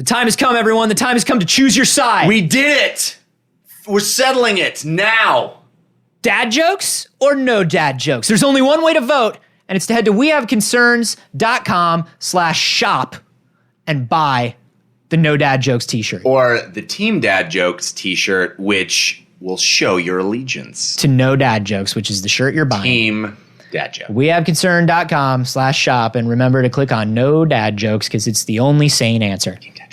The time has come, everyone. The time has come to choose your side. We did it. We're settling it now. Dad jokes or no dad jokes? There's only one way to vote, and it's to head to wehaveconcerns.com/shop and buy the No Dad Jokes t-shirt. Or the Team Dad Jokes t-shirt, which will show your allegiance to No Dad Jokes, which is the shirt you're buying. Team Dad Joke. Wehaveconcern.com/shop, and remember to click on No Dad Jokes because it's the only sane answer. Team Dad Joke.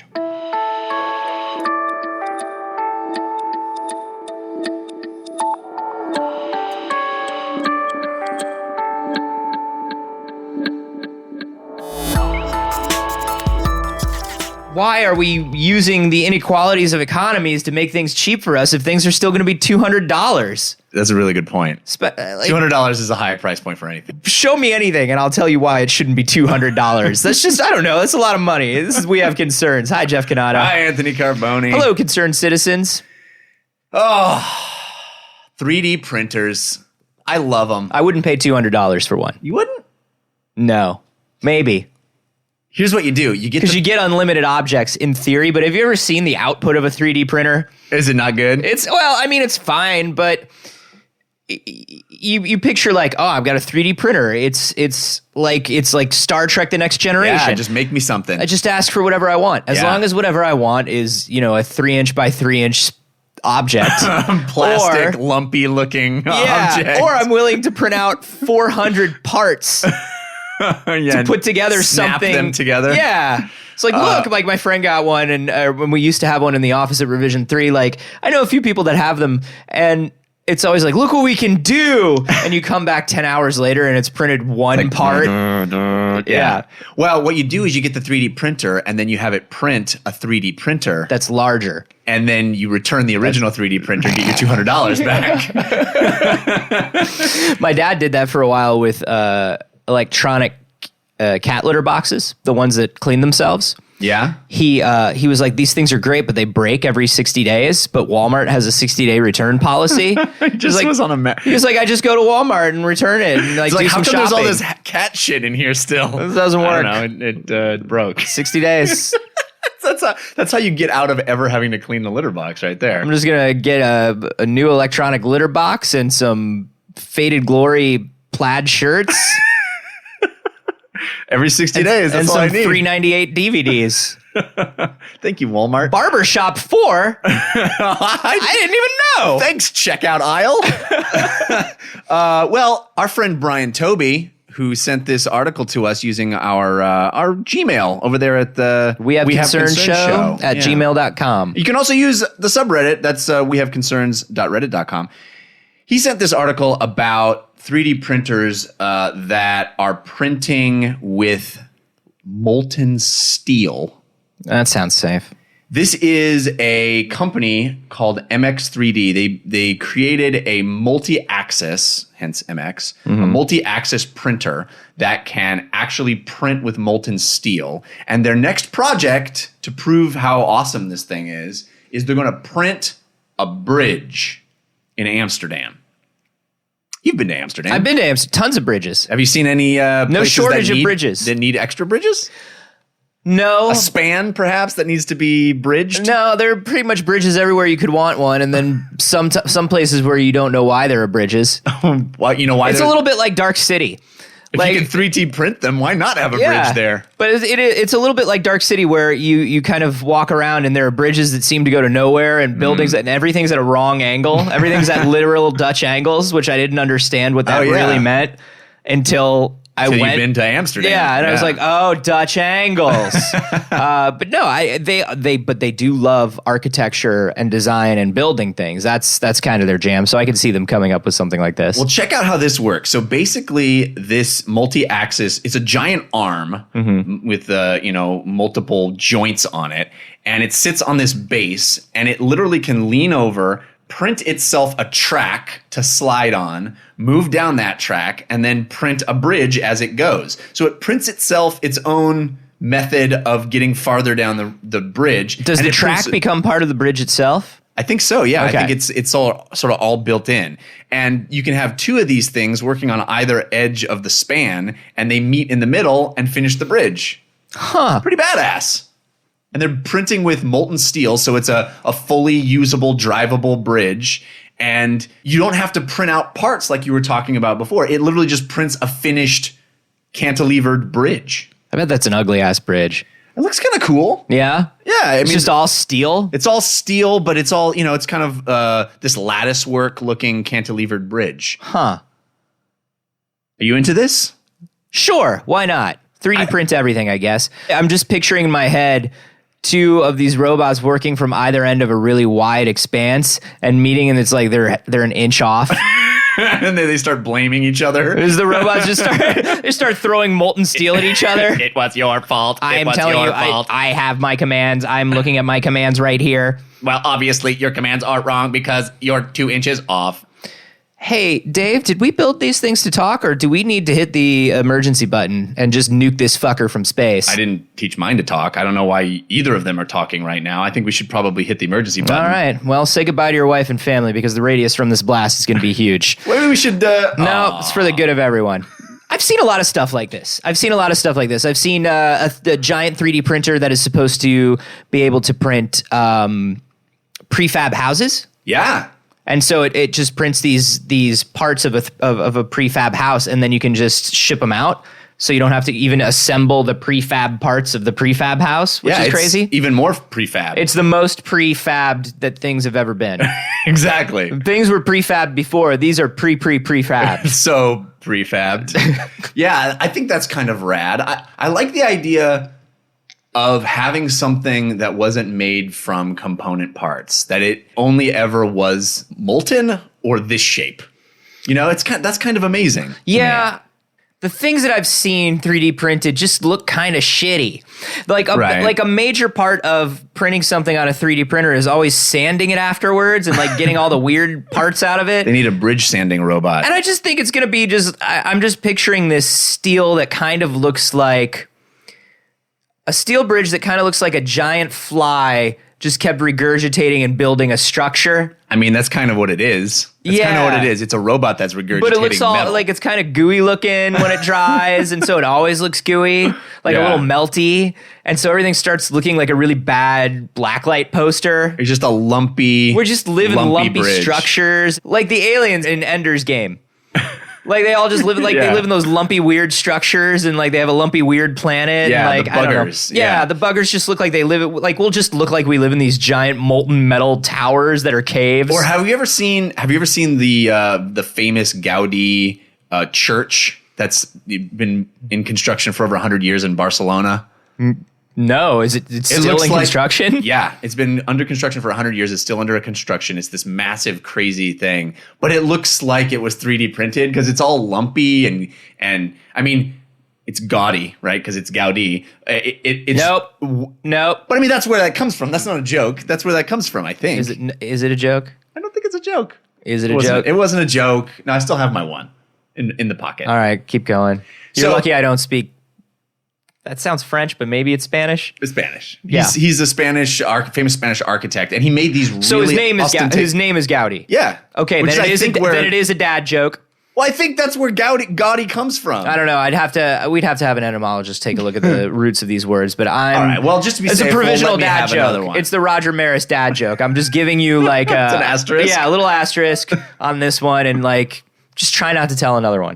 Why are we using the inequalities of economies to make things cheap for us if things are still going to be $200? That's a really good point. $200 is a high price point for anything. Show me anything and I'll tell you why it shouldn't be $200. That's just, I don't know, that's a lot of money. This is We Have Concerns. Hi, Jeff Cannata. Hi, Anthony Carboni. Hello, concerned citizens. Oh, 3D printers. I love them. I wouldn't pay $200 for one. You wouldn't? No. Maybe. Here's what you do. You get Because you get unlimited objects in theory, but have you ever seen the output of a 3D printer? Is it not good? It's fine, but you picture like, oh, I've got a 3D printer. It's like Star Trek: The Next Generation. Yeah, just make me something. I just ask for whatever I want. As long as whatever I want is, a 3-inch by 3-inch object. Plastic, lumpy looking object. Or I'm willing to print out 400 parts. To put together something. Snap them together. Yeah. It's like, look, like my friend got one, and when we used to have one in the office at Revision 3, like, I know a few people that have them, and it's always like, look what we can do. And you come back 10 hours later, and it's printed one part. Yeah. Well, what you do is you get the 3D printer, and then you have it print a 3D printer. That's larger. And then you return the original 3D printer, get your $200 back. My dad did that for a while with electronic cat litter boxes, the ones that clean themselves. Yeah. He was like, these things are great, but they break every 60 days. But Walmart has a 60-day return policy. He was on a He was like, I just go to Walmart and return it and like, do how some come shopping. there's all this cat shit in here still? This doesn't work. I don't know. It broke. 60 days. That's how you get out of ever having to clean the litter box right there. I'm just going to get a new electronic litter box and some Faded Glory plaid shirts. Every 60 days, that's all I need. And some $3.98 DVDs. Thank you, Walmart. Barbershop 4? I didn't even know. Thanks, checkout aisle. Well, our friend Brian Toby, who sent this article to us using our Gmail over there at the We Have Concern show at gmail.com. You can also use the subreddit. That's wehaveconcerns.reddit.com. He sent this article about 3D printers that are printing with molten steel. That sounds safe. This is a company called MX3D. They created a multi-axis, hence MX, a multi-axis printer that can actually print with molten steel. And their next project to prove how awesome this thing is they're going to print a bridge in Amsterdam. You've been to Amsterdam. I've been to Amsterdam. Tons of bridges. Have you seen any no shortage of bridges that need extra bridges? No. A span, perhaps, that needs to be bridged? No, there are pretty much bridges everywhere you could want one, and then some places where you don't know why there are bridges. Well, you know why? It's a little bit like Dark City. If you can 3D print them, why not have a bridge there? But it's a little bit like Dark City, where you kind of walk around and there are bridges that seem to go to nowhere, and buildings and everything's at a wrong angle. Everything's at literal Dutch angles, which I didn't understand what that really meant until I went. You've been to Amsterdam. Yeah, and I was like, oh, Dutch angles. But no, they do love architecture and design and building things. That's kind of their jam. So I can see them coming up with something like this. Well, check out how this works. So basically, this multi-axis, it's a giant arm with multiple joints on it, and it sits on this base, and it literally can lean over, print itself a track to slide on, move down that track, and then print a bridge as it goes. So it prints itself its own method of getting farther down the bridge. Does the track become part of the bridge itself? I think so, yeah. Okay. I think it's all sort of all built in. And you can have two of these things working on either edge of the span, and they meet in the middle and finish the bridge. Huh. Pretty badass. and they're printing with molten steel. So it's a fully usable, drivable bridge. And you don't have to print out parts like you were talking about before. It literally just prints a finished cantilevered bridge. I bet that's an ugly ass bridge. It looks kind of cool. Yeah? Yeah. I It's mean, just all steel? it's all steel, but it's all, it's kind of this lattice work looking cantilevered bridge. Huh. Are you into this? Sure, why not? 3D print everything, I guess. I'm just picturing in my head 2 of these robots working from either end of a really wide expanse and meeting, and it's like they're an inch off. And then they start blaming each other. As the robots just start throwing molten steel at each other. It was your fault. I am telling you, I have my commands. I'm looking at my commands right here. Well, obviously your commands are wrong because you're 2 inches off. Hey, Dave, did we build these things to talk, or do we need to hit the emergency button and just nuke this fucker from space? I didn't teach mine to talk. I don't know why either of them are talking right now. I think we should probably hit the emergency button. All right. Well, say goodbye to your wife and family because the radius from this blast is going to be huge. Maybe we should... No, it's for the good of everyone. I've seen a lot of stuff like this. I've seen a giant 3D printer that is supposed to be able to print prefab houses. Yeah. And so it just prints these parts of a prefab house, and then you can just ship them out. So you don't have to even assemble the prefab parts of the prefab house, which is crazy. Even more prefab. It's the most prefabbed that things have ever been. Exactly. Things were prefabbed before. These are prefabbed. So prefabbed. Yeah, I think that's kind of rad. I like the idea of having something that wasn't made from component parts, that it only ever was molten or this shape. That's kind of amazing. Yeah. The things that I've seen 3D printed just look kind of shitty. Like a major part of printing something on a 3D printer is always sanding it afterwards and like getting all the weird parts out of it. They need a bridge sanding robot. And I just think it's going to be I'm just picturing this steel that kind of looks like a steel bridge that kind of looks like a giant fly just kept regurgitating and building a structure. I mean, that's kind of what it is. That's kind of what it is. It's a robot that's regurgitating But it looks all metal. like it's kind of gooey looking when it dries, and so it always looks gooey, like a little melty. And so everything starts looking like a really bad blacklight poster. It's just a lumpy. We're just living lumpy bridge. structures, like the aliens in Ender's Game. Like they all just live they live in those lumpy weird structures, and like they have a lumpy weird planet. Yeah, and, like, the I don't know. buggers. Yeah, the buggers just look like they live. We'll just look like we live in these giant molten metal towers that are caves. Or have you ever seen the famous Gaudi church that's been in construction for over 100 years in Barcelona? No, it's still in construction? Yeah, it's been under construction for 100 years. It's still under construction. It's this massive, crazy thing. But it looks like it was 3D printed because it's all lumpy and I mean, it's gaudy, right? Because it's Gaudi. It's Nope. But I mean, that's where that comes from. That's not a joke. That's where that comes from, I think. Is it a joke? I don't think it's a joke. Is it a joke? It wasn't a joke. No, I still have my one in the pocket. All right, keep going. You're lucky I don't speak. That sounds French, but maybe it's Spanish. It's Spanish. Yeah. He's a famous Spanish architect, and he made these really So his name is Gaudi. Yeah. Okay, then it is a dad joke. Well, I think that's where Gaudi comes from. I don't know. We'd have to have an etymologist take a look at the roots of these words, but all right. Well, just to be it's safe, a provisional let me dad have another joke. one. It's the Roger Maris dad joke. I'm just giving you like it's an asterisk. Yeah, a little asterisk on this one, and like just try not to tell another one.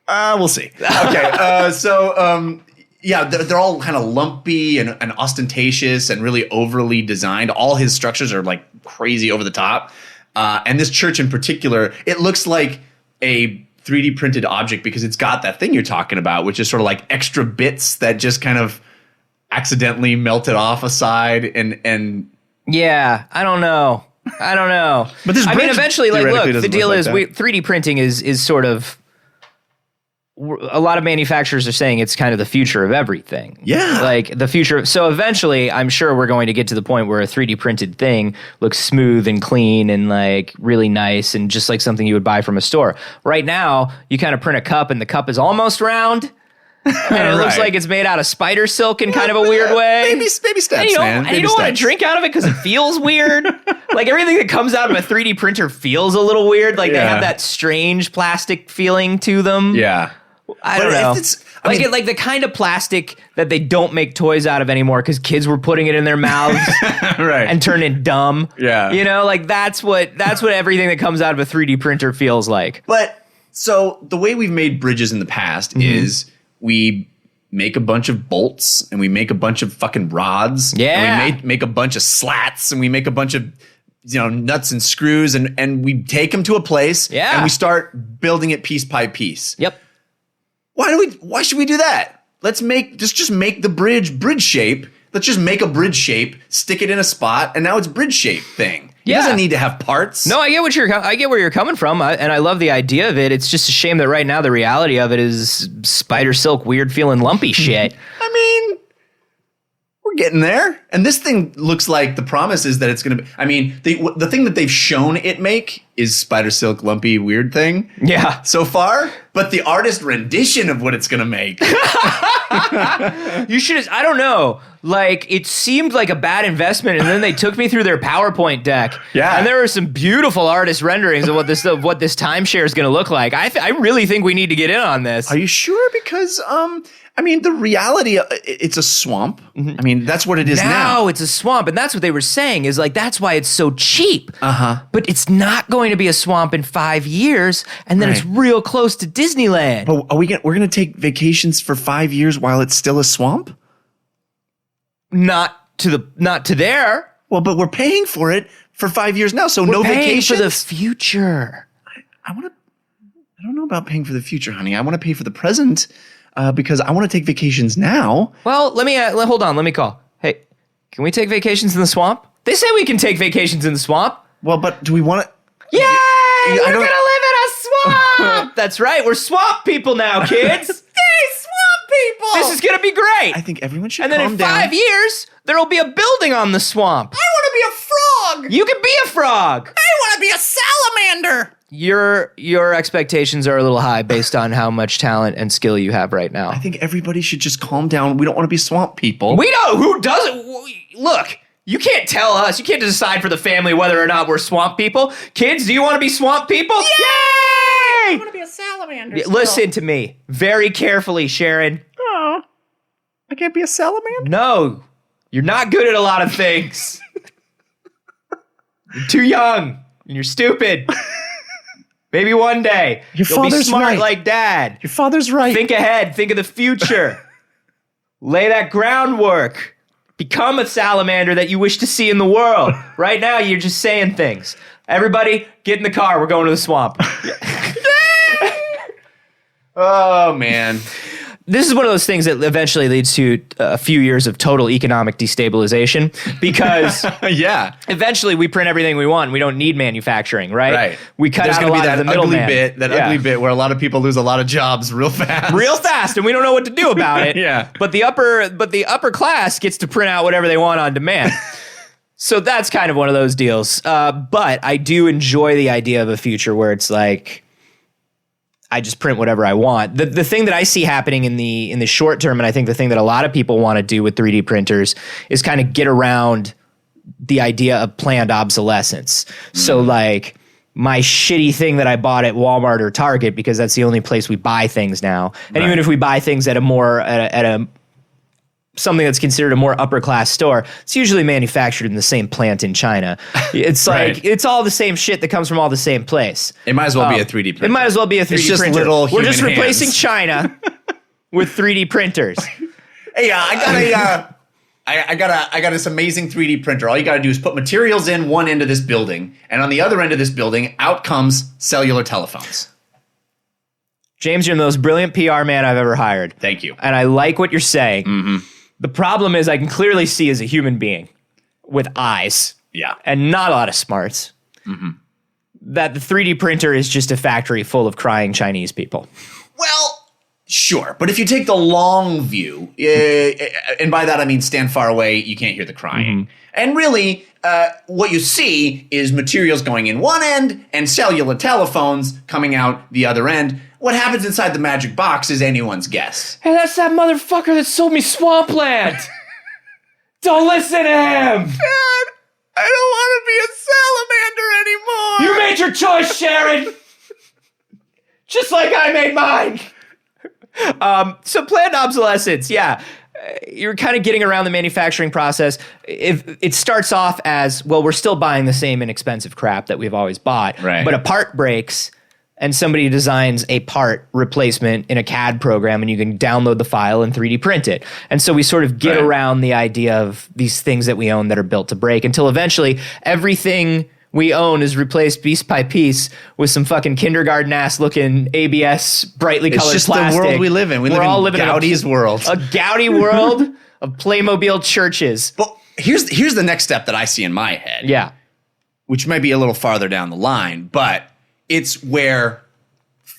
We'll see. Okay. Yeah, they're all kind of lumpy and ostentatious and really overly designed. All his structures are like crazy over the top. And this church in particular, it looks like a 3D printed object because it's got that thing you're talking about, which is sort of like extra bits that just kind of accidentally melted off a side and yeah, I don't know. But this bridge eventually, like, look, the deal is 3D printing is sort of. A lot of manufacturers are saying it's kind of the future of everything. Yeah. Like the future. So eventually, I'm sure we're going to get to the point where a 3D printed thing looks smooth and clean and like really nice and just like something you would buy from a store. Right now, you kind of print a cup and the cup is almost round. And it looks like it's made out of spider silk in kind of a weird way. Baby steps, and man. And you don't want to drink out of it because it feels weird. Like everything that comes out of a 3D printer feels a little weird. Like they have that strange plastic feeling to them. Yeah. I don't know. Like the kind of plastic that they don't make toys out of anymore because kids were putting it in their mouths right. and turning dumb. Yeah. You know, like that's what everything that comes out of a 3D printer feels like. But so the way we've made bridges in the past is we make a bunch of bolts and we make a bunch of fucking rods. Yeah. And we make a bunch of slats and we make a bunch of nuts and screws and we take them to a place and we start building it piece by piece. Yep. Why should we do that? Let's just make the bridge shape. Let's just make a bridge shape, stick it in a spot, and now it's bridge shape thing. It doesn't need to have parts. No, I get where you're coming from, and I love the idea of it. It's just a shame that right now the reality of it is spider silk, weird feeling lumpy shit. I mean, we're getting there. And this thing looks like the promise is that it's going to be, I mean, the thing that they've shown it make is spider silk, lumpy, weird thing. Yeah. So far. But the artist rendition of what it's going to make. You should, I don't know. Like, it seemed like a bad investment, and then they took me through their PowerPoint deck. Yeah. And there were some beautiful artist renderings of what this timeshare is going to look like. I really think we need to get in on this. Are you sure? Because, I mean, the reality, it's a swamp. Mm-hmm. I mean, that's what it is now. It's a swamp, and that's what they were saying, is like, that's why it's so cheap. Uh-huh. But it's not going to be a swamp in 5 years, and then it's real close to Disneyland. But we're going to take vacations for 5 years while it's still a swamp? Not to there. Well, but we're paying for it for 5 years now, so we're no paying vacations. For the future. I don't know about paying for the future, honey. I want to pay for the present because I want to take vacations now. Well, hold on. Let me call. Hey, can we take vacations in the swamp? They say we can take vacations in the swamp. Well, but do we want to? Yay! We're going to live in a swamp! That's right. We're swamp people now, kids. Hey, swamp people! This is going to be great. I think everyone should calm down. And then in 5 years, there will be a building on the swamp. I want to be a frog! You can be a frog! I want to be a salamander! Your expectations are a little high based on how much talent and skill you have right now. I think everybody should just calm down. We don't want to be swamp people. We know who doesn't. Look, you can't tell us. You can't decide for the family whether or not we're swamp people. Kids, do you want to be swamp people? Yay! I want to be a salamander. Listen to me very carefully, Sharon. Oh, I can't be a salamander? No, you're not good at a lot of things. You're too young and you're stupid. Maybe one day you'll be smart like Dad. Your father's right. Think ahead. Think of the future. Lay that groundwork. Become a salamander that you wish to see in the world. Right now, you're just saying things. Everybody, get in the car. We're going to the swamp. Oh, man. This is one of those things that eventually leads to a few years of total economic destabilization because eventually we print everything we want. We don't need manufacturing, right? Right. We cut out a lot of the middleman. Ugly bit where a lot of people lose a lot of jobs real fast. And we don't know what to do about it. Yeah. But the upper class gets to print out whatever they want on demand. So that's kind of one of those deals. But I do enjoy the idea of a future where it's like, I just print whatever I want. The thing that I see happening in the short term, and I think the thing that a lot of people want to do with 3D printers is kind of get around the idea of planned obsolescence. So like my shitty thing that I bought at Walmart or Target, because that's the only place we buy things now. And even if we buy things at a something that's considered a more upper class store, it's usually manufactured in the same plant in China. It's like, it's all the same shit that comes from all the same place. It might as well be a 3D printer. It might as well be a 3D it's just printer. Little We're just human replacing hands. China with 3D printers. Hey, I got this amazing 3D printer. All you got to do is put materials in one end of this building, and on the other end of this building, out comes cellular telephones. James, you're the most brilliant PR man I've ever hired. Thank you. And I like what you're saying. Mm-hmm. The problem is I can clearly see as a human being with eyes and not a lot of smarts that the 3D printer is just a factory full of crying Chinese people. Well, sure. But if you take the long view, and by that I mean stand far away, you can't hear the crying. And really, what you see is materials going in one end and cellular telephones coming out the other end. What happens inside the magic box is anyone's guess. Hey, that's that motherfucker that sold me Swampland. Don't listen to him. Dad, I don't want to be a salamander anymore. You made your choice, Sharon. Just like I made mine. So planned obsolescence, yeah. You're kind of getting around the manufacturing process. If it starts off as, well, we're still buying the same inexpensive crap that we've always bought, Right. but a part breaks and somebody designs a part replacement in a CAD program and you can download the file and 3D print it. And so we sort of get around the idea of these things that we own that are built to break until eventually everything we own is replaced piece by piece with some fucking kindergarten-ass looking ABS brightly colored It's just plastic. the world we live in. We live in Gaudi's world. A Gaudi world of Playmobil churches. But here's the next step that I see in my head. Yeah. Which might be a little farther down the line, but it's where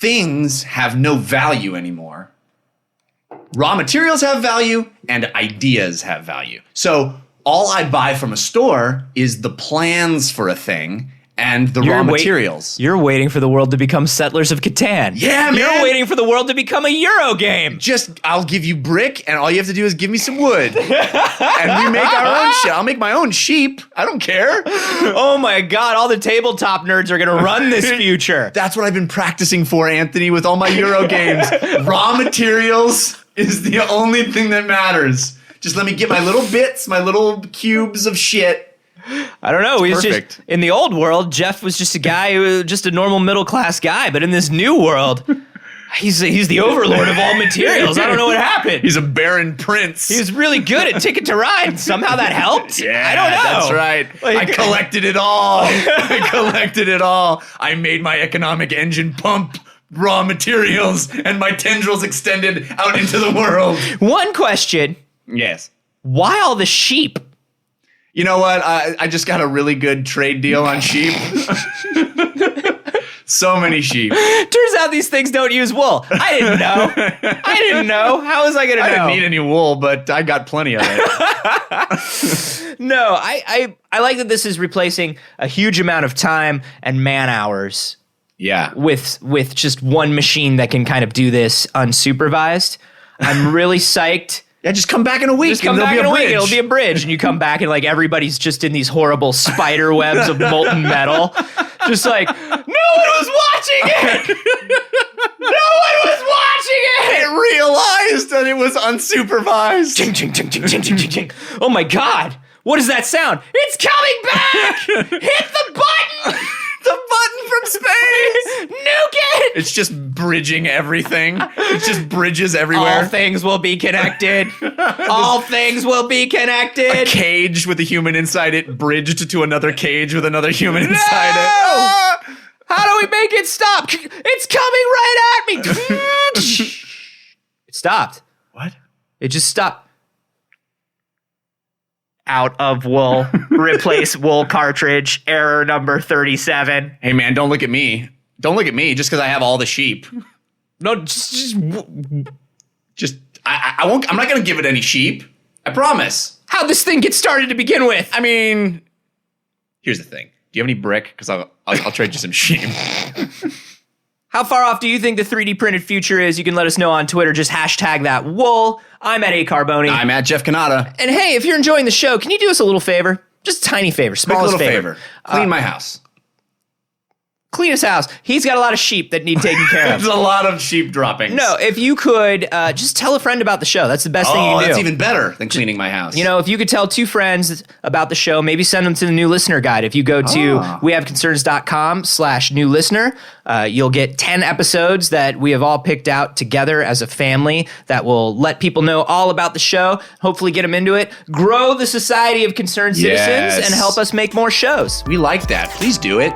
things have no value anymore. Raw materials have value and ideas have value. So all I buy from a store is the plans for a thing and the raw materials. You're waiting for the world to become Settlers of Catan. Yeah, man. You're waiting for the world to become a Euro game. I'll give you brick, and all you have to do is give me some wood. And we make our own shit. I'll make my own sheep. I don't care. Oh my God, all the tabletop nerds are going to run this future. That's what I've been practicing for, Anthony, with all my Euro games. Raw materials is the only thing that matters. Just let me get my little bits, my little cubes of shit. I don't know. He's perfect. just in the old world. Jeff was just a guy who was just a normal middle class guy, but in this new world, he's the overlord of all materials. I don't know what happened. He's a Baron Prince. He was really good at Ticket to Ride. Somehow that helped. Yeah, I don't know. That's right. I collected it all. I made my economic engine pump raw materials, and my tendrils extended out into the world. One question. Yes. Why all the sheep? You know what? I just got a really good trade deal on sheep. So many sheep. Turns out these things don't use wool. I didn't know. How was I going to know? I didn't need any wool, but I got plenty of it. No, I like that this is replacing a huge amount of time and man hours. Yeah. With just one machine that can kind of do this unsupervised. I'm really psyched. Yeah, just come back in a week. Just come back in a week. It'll be a bridge, and you come back and like everybody's just in these horrible spider webs of molten metal, just like no one was watching it. No one was watching it. It realized that it was unsupervised. Ching, ching, ching, ching, ching, ching, ching, ching. Oh my God! What is that sound? It's coming back. Hit the button. The button from space! Nuke it! It's just bridging everything. It's just bridges everywhere. All things will be connected. All things will be connected. A cage with a human inside it bridged to another cage with another human inside it. Ah! How do we make it stop? It's coming right at me. It stopped. What? It just stopped. Out of wool. Replace wool cartridge. Error number 37. Hey man, don't look at me. Don't look at me just because I have all the sheep. No, I won't. I'm not gonna give it any sheep. I promise. How'd this thing get started to begin with? I mean, here's the thing. Do you have any brick? Because I'll trade you some sheep. How far off do you think the 3D printed future is? You can let us know on Twitter. Just hashtag that wool. I'm at A Carboni. I'm at Jeff Canada. And hey, if you're enjoying the show, can you do us a little favor? Just a tiny favor, smallest Quick little favor. Clean my house. Clean his house. He's got a lot of sheep that need taken care of. There's a lot of sheep droppings. No, if you could just tell a friend about the show. That's the best thing you can do. Oh, that's even better than cleaning my house. You know, if you could tell 2 friends about the show, maybe send them to the new listener guide. If you go to wehaveconcerns.com/new listener, you'll get 10 episodes that we have all picked out together as a family that will let people know all about the show, hopefully get them into it, grow the Society of Concerned Citizens, and help us make more shows. We like that. Please do it.